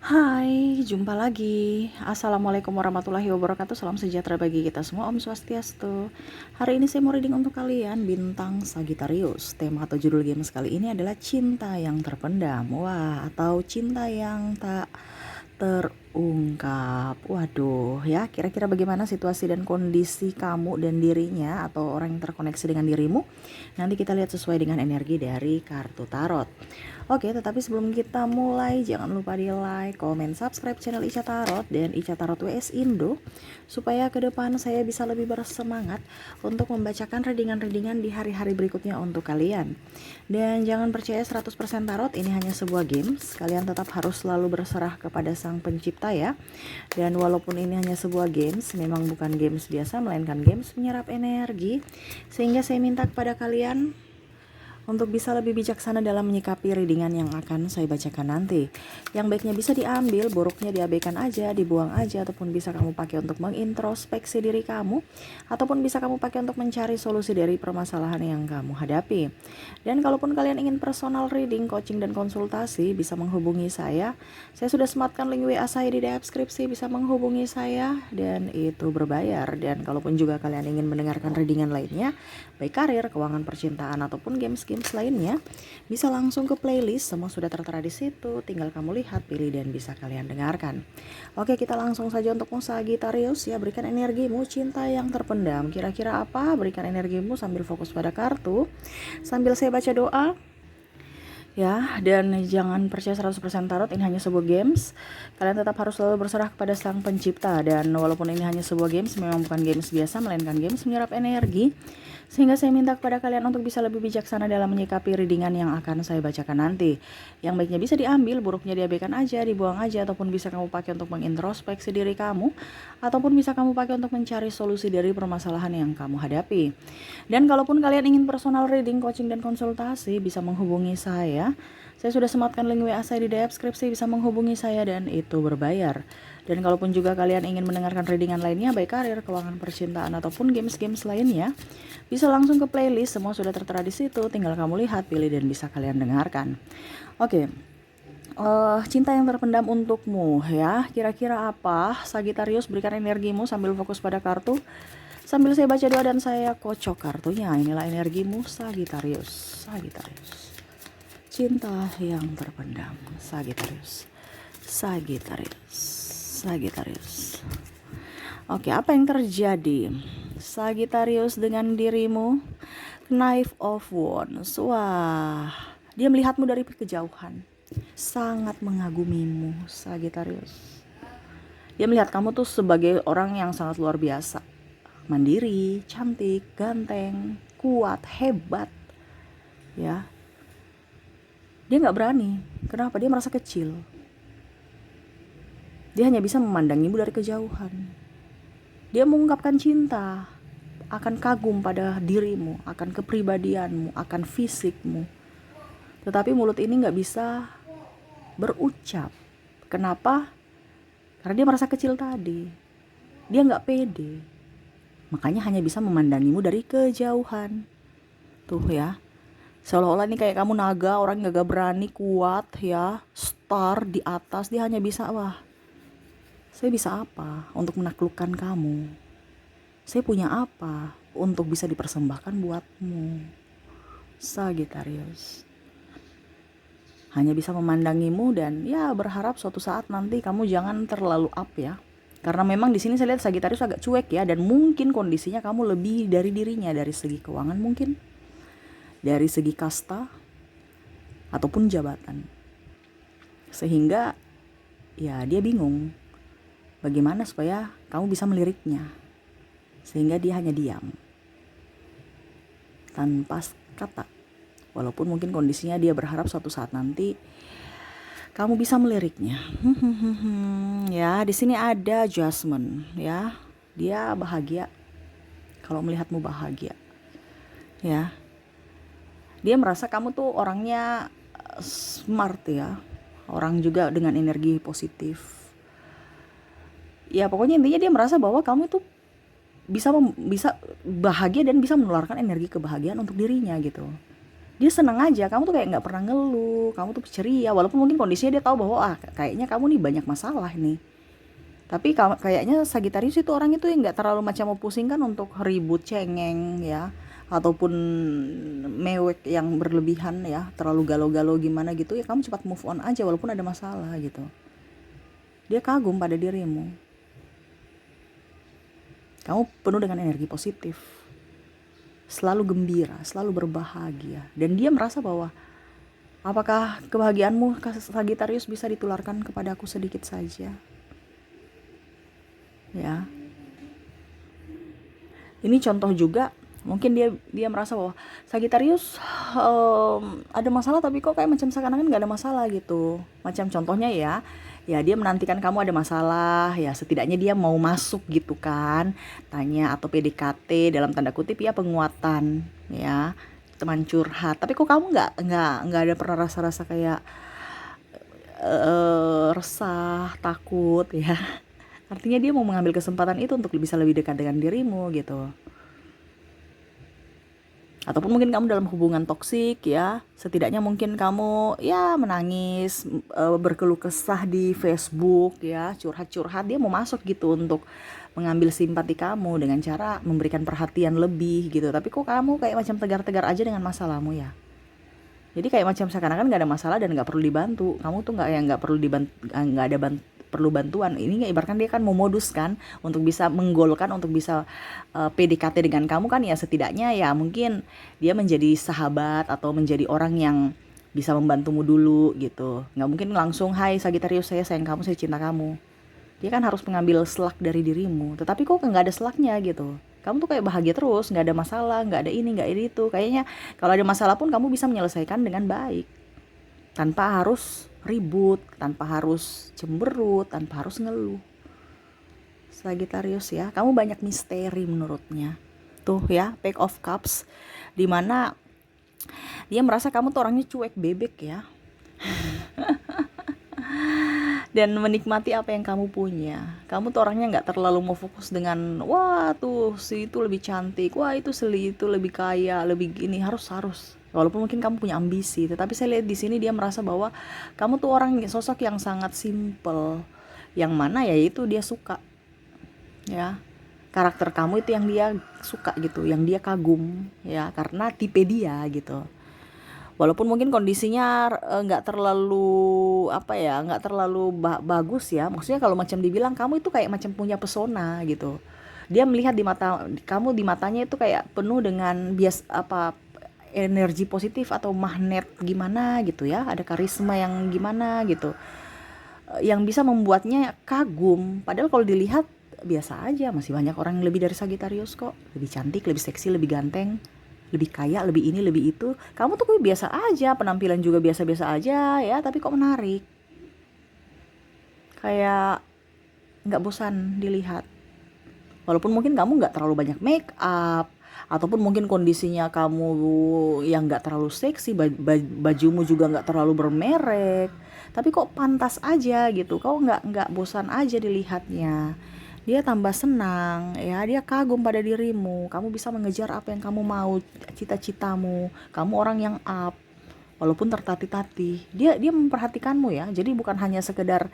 Hai, jumpa lagi. Assalamualaikum warahmatullahi wabarakatuh. Salam sejahtera bagi kita semua. Om Swastiastu. Hari ini saya mau reading untuk kalian bintang Sagittarius. Tema atau judul game kali ini adalah cinta yang terpendam. Wah, atau cinta yang tak terungkap. Waduh, ya kira-kira bagaimana situasi dan kondisi kamu dan dirinya atau orang yang terkoneksi dengan dirimu? Nanti kita lihat sesuai dengan energi dari kartu tarot. Oke, tetapi sebelum kita mulai, jangan lupa di like, komen, subscribe channel Ica Tarot dan Ica Tarot WS Indo, supaya ke depan saya bisa lebih bersemangat untuk membacakan readingan-readingan di hari-hari berikutnya untuk kalian. Dan jangan percaya 100% tarot, ini hanya sebuah games, kalian tetap harus selalu berserah kepada sang pencipta ya. Dan walaupun ini hanya sebuah games, memang bukan games biasa, melainkan games menyerap energi, sehingga saya minta kepada kalian untuk bisa lebih bijaksana dalam menyikapi readingan yang akan saya bacakan nanti. Yang baiknya bisa diambil, buruknya diabaikan aja, dibuang aja, ataupun bisa kamu pakai untuk mengintrospeksi diri kamu, ataupun bisa kamu pakai untuk mencari solusi dari permasalahan yang kamu hadapi. Dan kalaupun kalian ingin personal reading, coaching, dan konsultasi, bisa menghubungi saya. Saya sudah sematkan link WA saya di deskripsi, bisa menghubungi saya, dan itu berbayar. Dan kalaupun juga kalian ingin mendengarkan readingan lainnya, baik karir, keuangan, percintaan, ataupun games lainnya, bisa langsung ke playlist, semua sudah tertera di situ, tinggal kamu lihat, pilih, dan bisa kalian dengarkan. Oke, kita langsung saja untuk Sagittarius ya. Berikan energimu, cinta yang terpendam. Kira-kira apa? Berikan energimu sambil fokus pada kartu, sambil saya baca doa ya. Dan jangan percaya 100% tarot, ini hanya sebuah games. Kalian tetap harus selalu berserah kepada sang pencipta. Dan walaupun ini hanya sebuah games, memang bukan games biasa, melainkan games menyerap energi, sehingga saya minta kepada kalian untuk bisa lebih bijaksana dalam menyikapi readingan yang akan saya bacakan nanti. Yang baiknya bisa diambil, buruknya diabaikan aja, dibuang aja, ataupun bisa kamu pakai untuk mengintrospeksi diri kamu, ataupun bisa kamu pakai untuk mencari solusi dari permasalahan yang kamu hadapi. Dan kalaupun kalian ingin personal reading, coaching, dan konsultasi, bisa menghubungi saya. Saya sudah sematkan link WA saya di deskripsi, bisa menghubungi saya, dan itu berbayar. Dan kalaupun juga kalian ingin mendengarkan readingan lainnya, baik karir, keuangan, percintaan, ataupun games lainnya, bisa langsung ke playlist, semua sudah tertera di situ, tinggal kamu lihat, pilih, dan bisa kalian dengarkan. Oke. Cinta yang terpendam untukmu ya. Kira-kira apa? Sagittarius, berikan energimu sambil fokus pada kartu, sambil saya baca doa dan saya kocok kartunya. Inilah energimu Sagittarius. Sagittarius. Cinta yang terpendam. Sagittarius. Sagittarius. Sagittarius. Oke, apa yang terjadi? Sagittarius dengan dirimu. Knife of Wands. Wah, dia melihatmu dari kejauhan. Sangat mengagumimu, Sagittarius. Dia melihat kamu tuh sebagai orang yang sangat luar biasa. Mandiri, cantik, ganteng, kuat, hebat. Ya. Dia nggak berani. Kenapa? Dia merasa kecil. Dia hanya bisa memandangimu dari kejauhan. Dia mengungkapkan cinta, akan kagum pada dirimu, akan kepribadianmu, akan fisikmu. Tetapi mulut ini nggak bisa berucap. Kenapa? Karena dia merasa kecil tadi. Dia nggak pede. Makanya hanya bisa memandangimu dari kejauhan. Tuh ya. Seolah-olah ini kayak kamu naga, orang yang gak berani, kuat ya, star di atas. Dia hanya bisa, wah, saya bisa apa untuk menaklukkan kamu? Saya punya apa untuk bisa dipersembahkan buatmu? Sagittarius. Hanya bisa memandangimu dan ya berharap suatu saat nanti kamu jangan terlalu up ya. Karena memang di sini saya lihat Sagittarius agak cuek ya, dan mungkin kondisinya kamu lebih dari dirinya, dari segi keuangan mungkin, dari segi kasta, ataupun jabatan. Sehingga ya dia bingung bagaimana supaya kamu bisa meliriknya. Sehingga dia hanya diam, tanpa kata. Walaupun mungkin kondisinya dia berharap suatu saat nanti kamu bisa meliriknya. Ya, di sini ada adjustment ya. Dia bahagia kalau melihatmu bahagia. Ya. Dia merasa kamu tuh orangnya smart ya. Orang juga dengan energi positif. Ya, pokoknya intinya dia merasa bahwa kamu tuh bisa bahagia dan bisa menularkan energi kebahagiaan untuk dirinya gitu. Dia seneng aja, kamu tuh kayak nggak pernah ngeluh, kamu tuh ceria, walaupun mungkin kondisinya dia tahu bahwa kayaknya kamu nih banyak masalah nih. Tapi kayaknya Sagittarius itu orang itu yang nggak terlalu macam mau pusingkan untuk ribut, cengeng ya, ataupun mewek yang berlebihan ya, terlalu galau-galau gimana gitu ya. Kamu cepat move on aja walaupun ada masalah gitu. Dia kagum pada dirimu. Kamu penuh dengan energi positif, selalu gembira, selalu berbahagia, dan dia merasa bahwa apakah kebahagiaanmu Sagittarius bisa ditularkan kepadaku sedikit saja ya. Ini contoh juga, mungkin dia merasa bahwa Sagittarius ada masalah tapi kok kayak macam seakan-akan nggak ada masalah gitu. Macam contohnya ya dia menantikan kamu ada masalah ya, setidaknya dia mau masuk gitu kan, tanya atau PDKT dalam tanda kutip ya, penguatan ya, teman curhat. Tapi kok kamu nggak ada pernah rasa-rasa kayak resah, takut ya. Artinya dia mau mengambil kesempatan itu untuk bisa lebih dekat dengan dirimu gitu. Ataupun mungkin kamu dalam hubungan toksik ya, setidaknya mungkin kamu ya menangis, berkeluh kesah di Facebook ya, curhat-curhat, dia mau masuk gitu untuk mengambil simpati kamu dengan cara memberikan perhatian lebih gitu. Tapi kok kamu kayak macam tegar-tegar aja dengan masalahmu ya. Jadi kayak macam seakan-akan nggak ada masalah dan nggak perlu dibantu. Kamu tuh nggak perlu dibantu, nggak ada perlu bantuan. Ini ibaratkan dia kan memoduskan untuk bisa menggolkan, untuk bisa PDKT dengan kamu kan ya, setidaknya ya mungkin dia menjadi sahabat atau menjadi orang yang bisa membantumu dulu gitu. Nggak mungkin langsung, hai Sagittarius, saya sayang kamu, saya cinta kamu. Dia kan harus mengambil selak dari dirimu. Tetapi kok nggak ada selaknya gitu. Kamu tuh kayak bahagia terus, nggak ada masalah, nggak ada ini, nggak ini itu. Kayaknya kalau ada masalah pun kamu bisa menyelesaikan dengan baik, tanpa harus ribut, tanpa harus cemberut, tanpa harus ngeluh. Sagittarius ya, kamu banyak misteri menurutnya. Tuh ya, Page of Cups, dimana dia merasa kamu tuh orangnya cuek bebek ya. Dan menikmati apa yang kamu punya. Kamu tuh orangnya nggak terlalu mau fokus dengan wah tuh si itu lebih cantik, wah itu seli itu lebih kaya, lebih gini, harus. Walaupun mungkin kamu punya ambisi, tetapi saya lihat di sini dia merasa bahwa kamu tuh orang sosok yang sangat simple, yang mana ya itu dia suka ya. Karakter kamu itu yang dia suka gitu, yang dia kagum ya, karena tipe dia gitu. Walaupun mungkin kondisinya nggak terlalu apa ya, nggak terlalu bagus ya, maksudnya kalau macam dibilang kamu itu kayak macam punya pesona gitu. Dia melihat di mata kamu, di matanya itu kayak penuh dengan energi positif atau magnet gimana gitu ya, ada karisma yang gimana gitu, yang bisa membuatnya kagum. Padahal kalau dilihat biasa aja, masih banyak orang yang lebih dari Sagittarius kok, lebih cantik, lebih seksi, lebih ganteng, lebih kaya, lebih ini, lebih itu. Kamu tuh biasa aja, penampilan juga biasa-biasa aja ya, tapi kok menarik. Kayak nggak bosan dilihat. Walaupun mungkin kamu nggak terlalu banyak make up, ataupun mungkin kondisinya kamu yang nggak terlalu seksi, bajumu juga nggak terlalu bermerek, tapi kok pantas aja gitu. Kau nggak bosan aja dilihatnya. Dia tambah senang ya, dia kagum pada dirimu, kamu bisa mengejar apa yang kamu mau, cita-citamu, kamu orang yang up, walaupun tertatih-tatih. Dia memperhatikanmu ya, jadi bukan hanya sekedar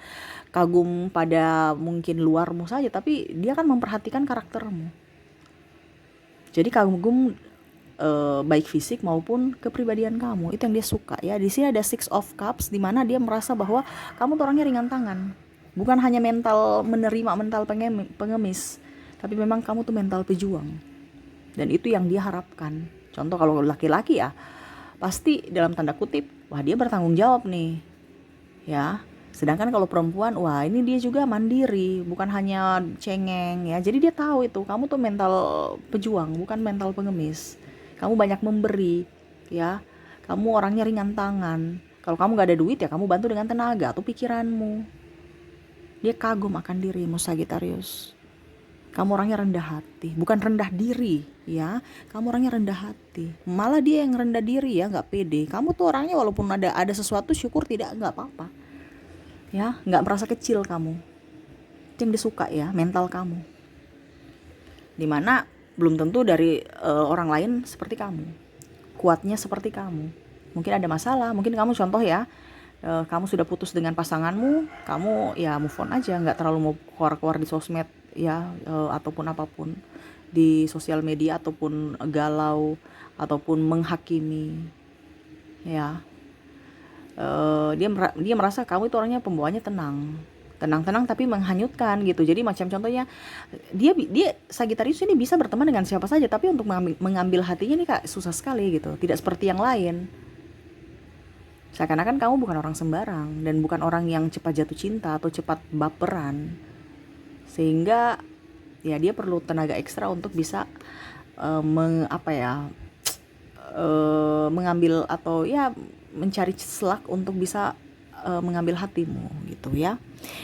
kagum pada mungkin luarmu saja, tapi dia kan memperhatikan karaktermu. Jadi kagum baik fisik maupun kepribadian kamu, itu yang dia suka ya. Di sini ada Six of Cups, di mana dia merasa bahwa kamu tuh orangnya ringan tangan. Bukan hanya mental menerima, mental pengemis, tapi memang kamu tuh mental pejuang. Dan itu yang dia harapkan. Contoh kalau laki-laki ya, pasti dalam tanda kutip, wah dia bertanggung jawab nih. Ya. Sedangkan kalau perempuan, wah ini dia juga mandiri, bukan hanya cengeng ya. Jadi dia tahu itu, kamu tuh mental pejuang, bukan mental pengemis. Kamu banyak memberi, ya. Kamu orangnya ringan tangan. Kalau kamu gak ada duit ya kamu bantu dengan tenaga atau pikiranmu. Dia kagum akan dirimu Sagittarius. Kamu orangnya rendah hati, bukan rendah diri ya. Kamu orangnya rendah hati. Malah dia yang rendah diri ya, nggak pede. Kamu tuh orangnya walaupun ada sesuatu syukur, tidak, nggak apa-apa. Ya, nggak merasa kecil kamu. Itu yang disuka ya, mental kamu. Dimana belum tentu dari orang lain seperti kamu, kuatnya seperti kamu. Mungkin ada masalah, mungkin kamu contoh ya, kamu sudah putus dengan pasanganmu, kamu ya move on aja, nggak terlalu mau keluar-keluar di sosmed ya, ataupun apapun di sosial media, ataupun galau ataupun menghakimi ya. Dia merasa kamu itu orangnya pembawaannya tenang tapi menghanyutkan gitu. Jadi macam contohnya, dia Sagittarius ini bisa berteman dengan siapa saja, tapi untuk mengambil hatinya nih Kak susah sekali gitu. Tidak seperti yang lain. Seakan-akan kamu bukan orang sembarang dan bukan orang yang cepat jatuh cinta atau cepat baperan. Sehingga ya dia perlu tenaga ekstra untuk bisa mengambil atau ya mencari selak untuk bisa mengambil hatimu gitu ya.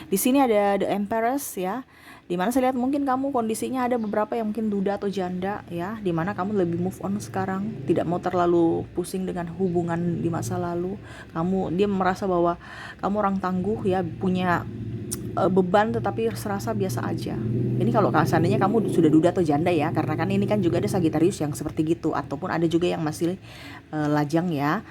Di sini ada The Empress ya. Dimana saya lihat mungkin kamu kondisinya ada beberapa yang mungkin duda atau janda ya, dimana kamu lebih move on sekarang, tidak mau terlalu pusing dengan hubungan di masa lalu. Dia merasa bahwa kamu orang tangguh ya, punya beban tetapi serasa biasa aja. Ini kalau seandainya kamu sudah duda atau janda ya, karena kan ini kan juga ada Sagittarius yang seperti gitu, ataupun ada juga yang masih lajang ya.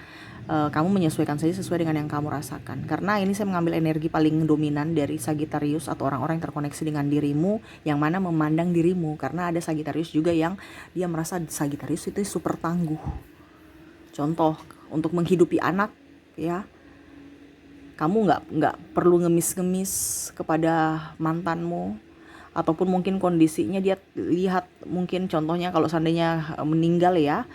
Kamu menyesuaikan saja sesuai dengan yang kamu rasakan, karena ini saya mengambil energi paling dominan dari Sagittarius atau orang-orang yang terkoneksi dengan dirimu, yang mana memandang dirimu, karena ada Sagittarius juga yang dia merasa Sagittarius itu super tangguh. Contoh, untuk menghidupi anak ya, kamu nggak perlu ngemis-ngemis kepada mantanmu, ataupun mungkin kondisinya dia lihat, mungkin contohnya kalau seandainya meninggal ya,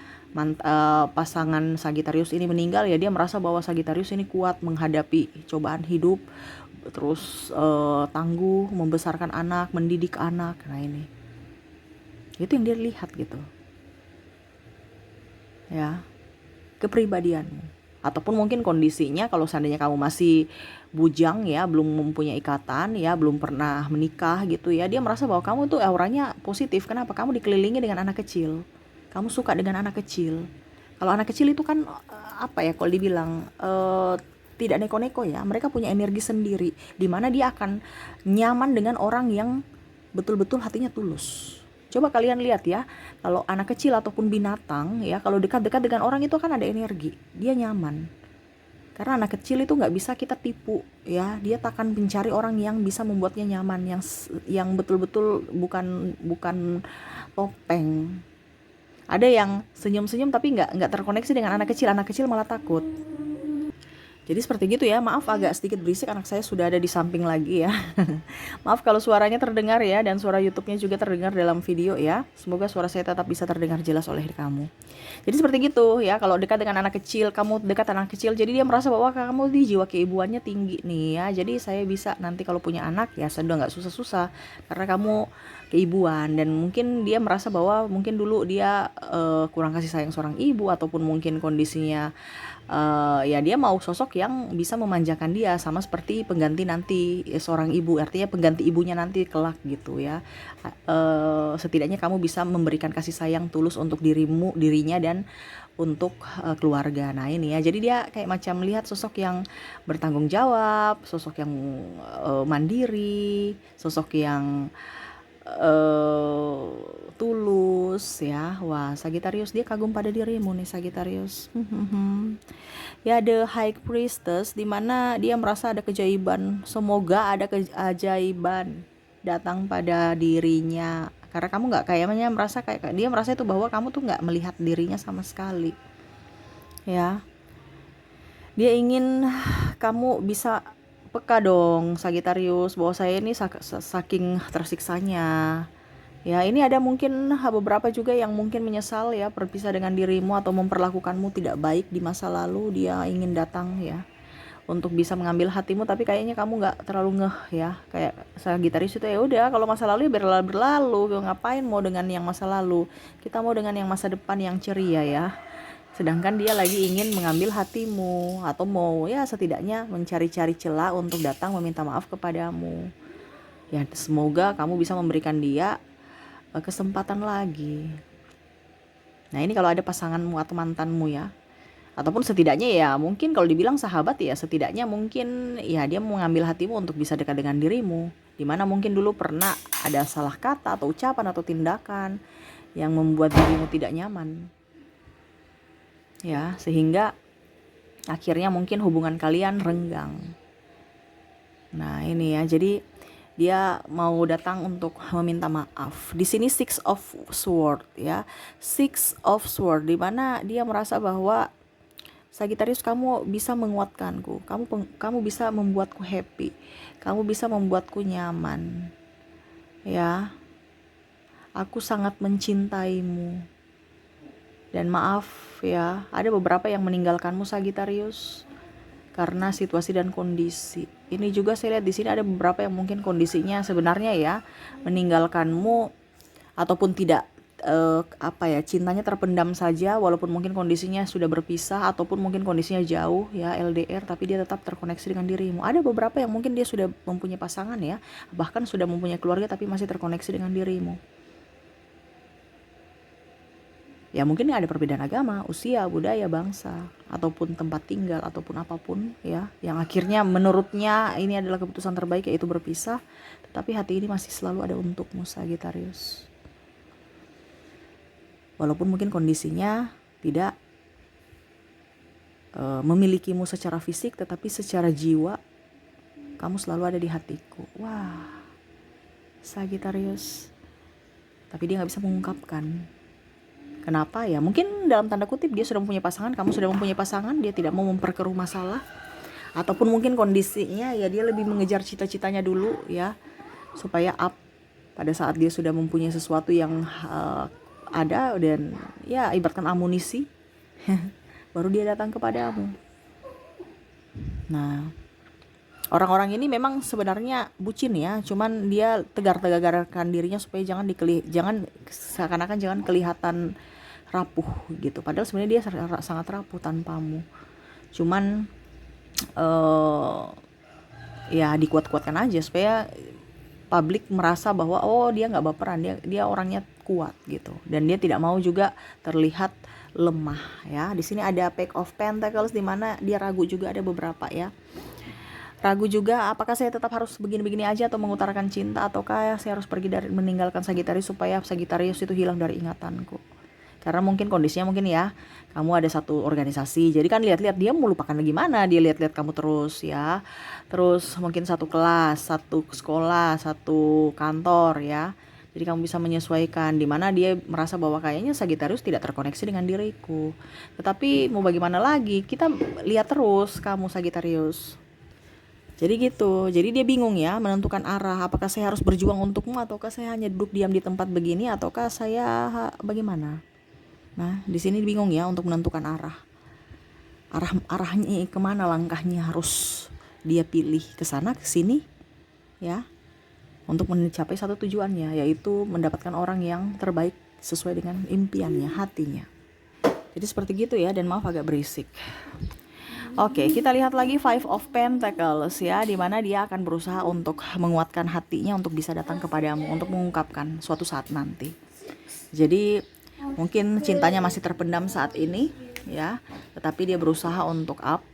pasangan Sagittarius ini meninggal ya, dia merasa bahwa Sagittarius ini kuat menghadapi cobaan hidup, terus tangguh membesarkan anak, mendidik anak. Nah ini itu yang dia lihat gitu ya, kepribadianmu. Ataupun mungkin kondisinya kalau seandainya kamu masih bujang ya, belum mempunyai ikatan ya, belum pernah menikah gitu ya, dia merasa bahwa kamu tuh auranya positif. Kenapa? Kamu dikelilingi dengan anak kecil, kamu suka dengan anak kecil. Kalau anak kecil itu kan kalau dibilang tidak neko-neko ya, mereka punya energi sendiri, dimana dia akan nyaman dengan orang yang betul-betul hatinya tulus. Coba kalian lihat ya, kalau anak kecil ataupun binatang ya, kalau dekat-dekat dengan orang itu kan ada energi, dia nyaman. Karena anak kecil itu nggak bisa kita tipu ya, dia akan mencari orang yang bisa membuatnya nyaman, yang betul-betul bukan topeng. Ada yang senyum-senyum tapi nggak terkoneksi dengan anak kecil malah takut. Jadi seperti gitu ya, maaf agak sedikit berisik, anak saya sudah ada di samping lagi ya. Maaf kalau suaranya terdengar ya, dan suara YouTube-nya juga terdengar dalam video ya. Semoga suara saya tetap bisa terdengar jelas oleh kamu. Jadi seperti gitu ya, kalau dekat dengan anak kecil, kamu dekat anak kecil, jadi dia merasa bahwa kamu di jiwa keibuannya tinggi nih ya. Jadi saya bisa nanti kalau punya anak ya, saya udah nggak susah-susah karena kamu keibuan. Dan mungkin dia merasa bahwa mungkin dulu dia kurang kasih sayang seorang ibu, ataupun mungkin kondisinya ya dia mau sosok yang bisa memanjakan dia, sama seperti pengganti nanti seorang ibu, artinya pengganti ibunya nanti kelak gitu ya. Setidaknya kamu bisa memberikan kasih sayang tulus untuk dirinya dan untuk keluarga. Nah ini ya, jadi dia kayak macam melihat sosok yang bertanggung jawab, sosok yang mandiri, sosok yang tulus ya. Wah, Sagittarius dia kagum pada dirimu nih Sagittarius. Ya, The High Priestess, dimana dia merasa ada keajaiban, semoga ada keajaiban datang pada dirinya, karena kamu nggak kayaknya merasa kayak dia merasa itu bahwa kamu tuh nggak melihat dirinya sama sekali ya. Dia ingin kamu bisa peka dong Sagittarius, bahwa saya ini saking tersiksanya ya. Ini ada mungkin beberapa juga yang mungkin menyesal ya berpisah dengan dirimu atau memperlakukanmu tidak baik di masa lalu. Dia ingin datang ya untuk bisa mengambil hatimu, tapi kayaknya kamu nggak terlalu ngeh ya. Kayak Sagittarius itu ya udah, kalau masa lalu ya berlalu, ngapain mau dengan yang masa lalu, kita mau dengan yang masa depan yang ceria ya. Sedangkan dia lagi ingin mengambil hatimu, atau mau ya setidaknya mencari-cari celah untuk datang meminta maaf kepadamu ya. Semoga kamu bisa memberikan dia kesempatan lagi. Nah ini kalau ada pasanganmu atau mantanmu ya, ataupun setidaknya ya mungkin kalau dibilang sahabat ya, setidaknya mungkin ya dia mau mengambil hatimu untuk bisa dekat dengan dirimu, dimana mungkin dulu pernah ada salah kata atau ucapan atau tindakan yang membuat dirimu tidak nyaman ya, sehingga Akhirnya mungkin hubungan kalian renggang. Nah ini ya, jadi dia mau datang untuk meminta maaf. Di sini Six of Sword ya, Six of Sword, di mana dia merasa bahwa Sagittarius, kamu bisa menguatkanku, kamu bisa membuatku happy, kamu bisa membuatku nyaman. Ya, aku sangat mencintaimu. Dan maaf ya, ada beberapa yang meninggalkanmu Sagittarius karena situasi dan kondisi. Ini juga saya lihat di sini ada beberapa yang mungkin kondisinya sebenarnya ya meninggalkanmu, ataupun tidak cintanya terpendam saja, walaupun mungkin kondisinya sudah berpisah, ataupun mungkin kondisinya jauh ya, LDR, tapi dia tetap terkoneksi dengan dirimu. Ada beberapa yang mungkin dia sudah mempunyai pasangan ya, bahkan sudah mempunyai keluarga, tapi masih terkoneksi dengan dirimu. Ya mungkin ada perbedaan agama, usia, budaya, bangsa, ataupun tempat tinggal, ataupun apapun ya, yang akhirnya menurutnya ini adalah keputusan terbaik, yaitu berpisah. Tetapi hati ini masih selalu ada untukmu Sagittarius. Walaupun mungkin kondisinya tidak memilikimu secara fisik, tetapi secara jiwa kamu selalu ada di hatiku. Wah, Sagittarius. Tapi dia gak bisa mengungkapkan. Kenapa ya? Mungkin dalam tanda kutip dia sudah mempunyai pasangan, kamu sudah mempunyai pasangan, dia tidak mau memperkeruh masalah. Ataupun mungkin kondisinya ya dia lebih mengejar cita-citanya dulu ya, supaya up pada saat dia sudah mempunyai sesuatu yang ada dan ya ibaratkan amunisi baru dia datang kepadamu. Nah, orang-orang ini memang sebenarnya bucin ya, cuman dia tegar-tegarkan dirinya supaya jangan seakan-akan jangan kelihatan rapuh gitu. Padahal sebenarnya dia sangat rapuh tanpamu. Cuman ya dikuat-kuatkan aja supaya publik merasa bahwa oh dia nggak baperan, dia orangnya kuat gitu, dan dia tidak mau juga terlihat lemah ya. Di sini ada Page of Pentacles, di mana dia ragu juga, ada beberapa ya. Ragu juga, apakah saya tetap harus begini-begini aja atau mengutarakan cinta, ataukah saya harus pergi dari meninggalkan Sagittarius supaya Sagittarius itu hilang dari ingatanku. Karena mungkin kondisinya mungkin ya, kamu ada satu organisasi, jadi kan lihat-lihat dia melupakan gimana, dia lihat-lihat kamu terus ya. Terus mungkin satu kelas, satu sekolah, satu kantor ya. Jadi kamu bisa menyesuaikan, dimana dia merasa bahwa kayaknya Sagittarius tidak terkoneksi dengan diriku. Tetapi mau bagaimana lagi, kita lihat terus kamu Sagittarius. Jadi gitu, jadi dia bingung ya menentukan arah, apakah saya harus berjuang untukmu, ataukah saya hanya duduk diam di tempat begini, ataukah saya bagaimana. Nah di sini bingung ya untuk menentukan arahnya kemana, langkahnya harus dia pilih, ke sana ke sini ya, untuk mencapai satu tujuannya, yaitu mendapatkan orang yang terbaik sesuai dengan impiannya, hatinya. Jadi seperti gitu ya, dan maaf agak berisik. Oke, kita lihat lagi Five of Pentacles ya, dimana dia akan berusaha untuk menguatkan hatinya untuk bisa datang kepadamu, untuk mengungkapkan suatu saat nanti. Jadi mungkin cintanya masih terpendam saat ini ya, tetapi dia berusaha untuk up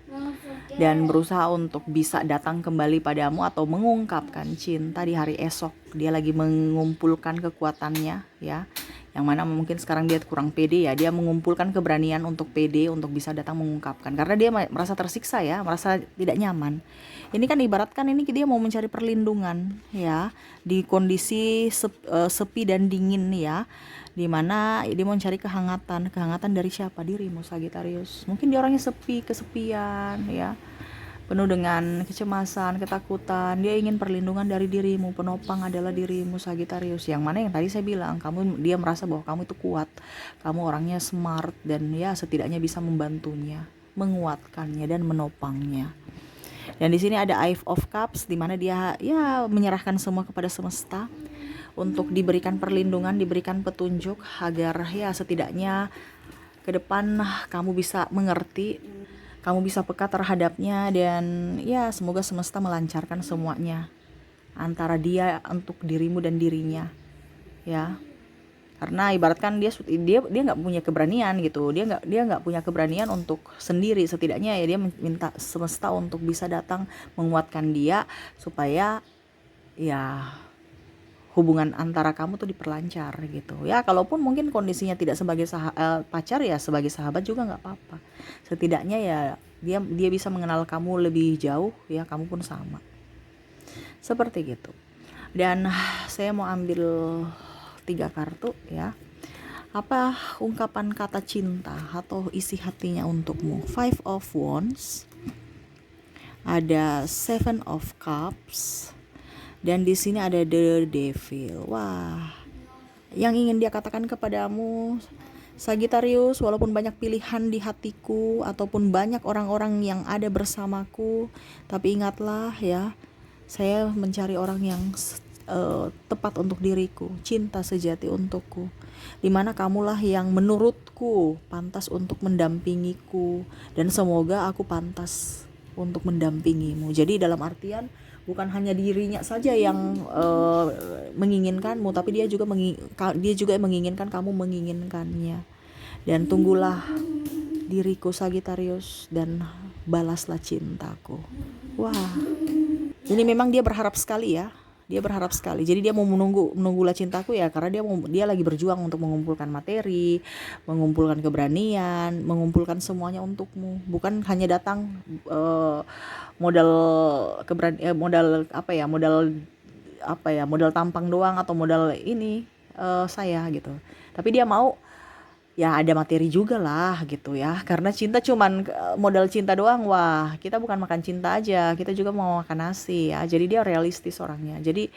dan berusaha untuk bisa datang kembali padamu atau mengungkapkan cinta di hari esok. Dia lagi mengumpulkan kekuatannya ya, yang mana mungkin sekarang dia kurang pede ya, dia mengumpulkan keberanian untuk pede untuk bisa datang mengungkapkan, karena dia merasa tersiksa ya, merasa tidak nyaman. Ini kan ibaratkan ini dia mau mencari perlindungan ya di kondisi sepi dan dingin ya, dimana dia mau mencari kehangatan dari siapa? Dirimu Sagittarius. Mungkin dia orangnya sepi, kesepian ya, penuh dengan kecemasan, ketakutan. Dia ingin perlindungan dari dirimu, penopang adalah dirimu Sagittarius. Yang mana yang tadi saya bilang, dia merasa bahwa kamu itu kuat, kamu orangnya smart, dan ya setidaknya bisa membantunya, menguatkannya dan menopangnya. Dan di sini ada Five of Cups, di mana dia ya menyerahkan semua kepada semesta untuk diberikan perlindungan, diberikan petunjuk agar ya setidaknya ke depan kamu bisa mengerti, kamu bisa peka terhadapnya, dan ya semoga semesta melancarkan semuanya antara dia untuk dirimu dan dirinya ya. Karena ibaratkan dia nggak punya keberanian gitu, dia nggak punya keberanian untuk sendiri, setidaknya ya dia minta semesta untuk bisa datang menguatkan dia supaya ya hubungan antara kamu tuh diperlancar gitu ya. Kalaupun mungkin kondisinya tidak sebagai pacar, ya sebagai sahabat juga nggak apa-apa. Setidaknya ya dia bisa mengenal kamu lebih jauh ya, kamu pun sama, seperti gitu. Dan saya mau ambil 3 kartu ya. Apa ungkapan kata cinta atau isi hatinya untukmu? Five of Wands, ada Seven of Cups, dan di sini ada The Devil. Wah, yang ingin dia katakan kepadamu, Sagittarius, walaupun banyak pilihan di hatiku ataupun banyak orang-orang yang ada bersamaku, tapi ingatlah ya, saya mencari orang yang tepat untuk diriku, cinta sejati untukku, dimana kamulah yang menurutku pantas untuk mendampingiku, dan semoga aku pantas untuk mendampingimu. Jadi dalam artian bukan hanya dirinya saja yang menginginkanmu, tapi dia juga menginginkan kamu menginginkannya. Dan tunggulah diriku Sagittarius dan balaslah cintaku. Wah, ini memang dia berharap sekali ya. Dia berharap sekali. Jadi dia mau menunggulah cintaku ya, karena dia lagi berjuang untuk mengumpulkan materi, mengumpulkan keberanian, mengumpulkan semuanya untukmu. Bukan hanya datang modal tampang doang atau modal ini saya gitu. Tapi dia mau ya ada materi juga lah gitu ya, karena cinta cuman modal cinta doang, wah kita bukan makan cinta aja, kita juga mau makan nasi ya. Jadi dia realistis orangnya, jadi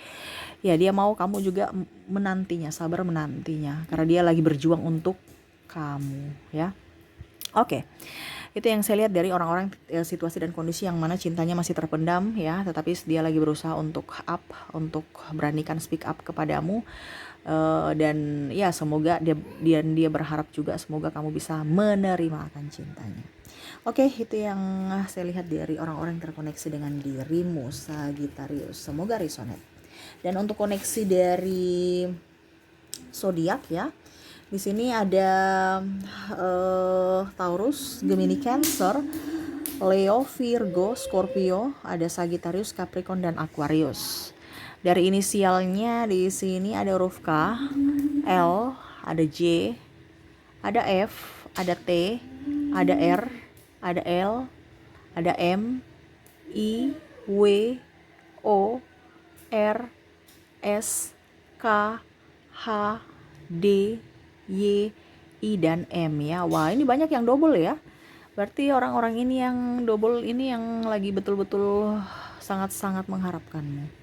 ya dia mau kamu juga menantinya, sabar menantinya, karena dia lagi berjuang untuk kamu ya. Oke. Itu yang saya lihat dari orang-orang situasi dan kondisi yang mana cintanya masih terpendam ya, tetapi dia lagi berusaha untuk beranikan speak up kepadamu. Dan ya semoga dia berharap juga semoga kamu bisa menerima akan cintanya. Oke, itu yang saya lihat dari orang-orang yang terkoneksi dengan dirimu Sagittarius. Semoga resonate. Dan untuk koneksi dari zodiak ya, di sini ada Taurus, Gemini, Cancer, Leo, Virgo, Scorpio, ada Sagittarius, Capricorn, dan Aquarius. Dari inisialnya di sini ada huruf K, L, ada J, ada F, ada T, ada R, ada L, ada M, I, W, O, R, S, K, H, D, Y, I, dan M ya. Wah, ini banyak yang double ya. Berarti orang-orang ini yang double ini yang lagi betul-betul sangat-sangat mengharapkanmu.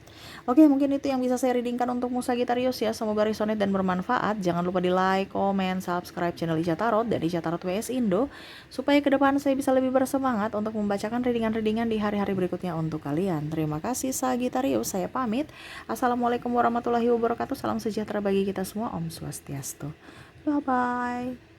Oke, mungkin itu yang bisa saya readingkan untukmu Sagittarius ya. Semoga resonate dan bermanfaat. Jangan lupa di like, comment, subscribe channel Ica Tarot dari Ica Tarot WS Indo, supaya ke depan saya bisa lebih bersemangat untuk membacakan readingan-readingan di hari-hari berikutnya untuk kalian. Terima kasih Sagittarius, saya pamit. Assalamualaikum warahmatullahi wabarakatuh. Salam sejahtera bagi kita semua. Om Swastiastu. Bye-bye.